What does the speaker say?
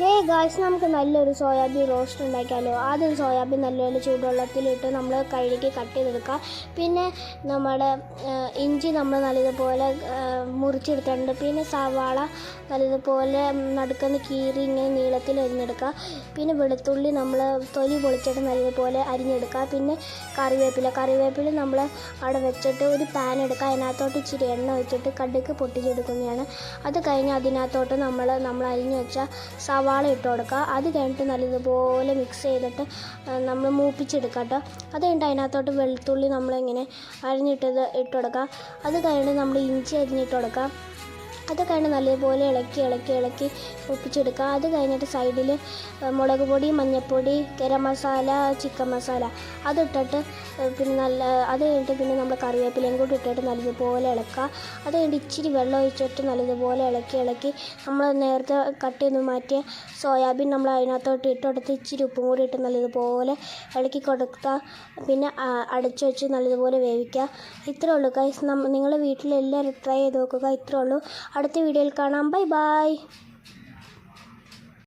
Hey guys, നമുക്ക് നല്ലൊരു soybean roast ഉണ്ടാക്കിയാലോ. ആദ്യം സോയാബീൻ നല്ലപോലെ ചൂടുവെള്ളത്തിലിട്ട് നമ്മൾ കഴുകി കട്ട് ചെയ്തെടുക്കുക. പിന്നെ നമ്മുടെ ഇഞ്ചി നമ്മൾ നല്ലതുപോലെ മുറിച്ചെടുത്തിട്ടുണ്ട്. പിന്നെ സവാള നല്ലതുപോലെ നടുക്കുന്ന കീറി ഇങ്ങനെ നീളത്തിൽ അരിഞ്ഞെടുക്കുക. പിന്നെ വെളുത്തുള്ളി നമ്മൾ തൊലി പൊളിച്ചിട്ട് നല്ലതുപോലെ അരിഞ്ഞെടുക്കുക. പിന്നെ കറിവേപ്പില നമ്മൾ അവിടെ വെച്ചിട്ട് ഒരു പാൻ എടുക്കുക. അതിനകത്തോട്ട് ഇച്ചിരി എണ്ണ വെച്ചിട്ട് കടുക് പൊട്ടിച്ചെടുക്കുന്നതാണ്. അത് കഴിഞ്ഞ് അതിനകത്തോട്ട് നമ്മൾ അരിഞ്ഞ് വെച്ച സവാള ഇട്ട് കൊടുക്കുക. അത് കഴിഞ്ഞിട്ട് നല്ലതുപോലെ മിക്സ് ചെയ്തിട്ട് നമ്മൾ മൂപ്പിച്ചെടുക്കുക കേട്ടോ. അത് കഴിഞ്ഞിട്ട് അതിനകത്തോട്ട് വെളുത്തുള്ളി നമ്മളിങ്ങനെ അരിഞ്ഞിട്ടത് ഇട്ട് കൊടുക്കുക. അത് കഴിഞ്ഞിട്ട് നമ്മൾ ഇഞ്ചി അരിഞ്ഞിട്ട് കൊടുക്കുക. അത് കഴിഞ്ഞ് നല്ലതുപോലെ ഇളക്കി ഒപ്പിച്ചെടുക്കുക. അത് കഴിഞ്ഞിട്ട് സൈഡിൽ മുളക് പൊടി, മഞ്ഞൾപ്പൊടി, ഗരം മസാല, ചിക്കൻ മസാല അതിട്ടിട്ട് പിന്നെ അത് കഴിഞ്ഞിട്ട് പിന്നെ നമ്മൾ കറിവേപ്പിലയും കൂടി ഇട്ടിട്ട് നല്ലതുപോലെ ഇളക്കുക. അത് കഴിഞ്ഞിട്ട് ഇച്ചിരി വെള്ളം ഒഴിച്ചിട്ട് നല്ലതുപോലെ ഇളക്കി നമ്മൾ നേരത്തെ കട്ട് ചെയ്ത് മാറ്റിയ സോയാബീൻ നമ്മൾ അതിനകത്തോട്ട് ഇട്ടെടുത്ത് ഇച്ചിരി ഉപ്പും കൂടി ഇട്ട് നല്ലതുപോലെ ഇളക്കി കൊടുക്കുക. പിന്നെ അടച്ചു വെച്ച് നല്ലതുപോലെ വേവിക്കുക. ഇത്രേ ഉള്ളൂ ഗൈസ്. നിങ്ങൾ വീട്ടിലെല്ലാവരും ട്രൈ ചെയ്ത് നോക്കുക. ഇത്രേ ഉള്ളൂ. അടുത്ത വീഡിയോയിൽ കാണാം. ബൈ.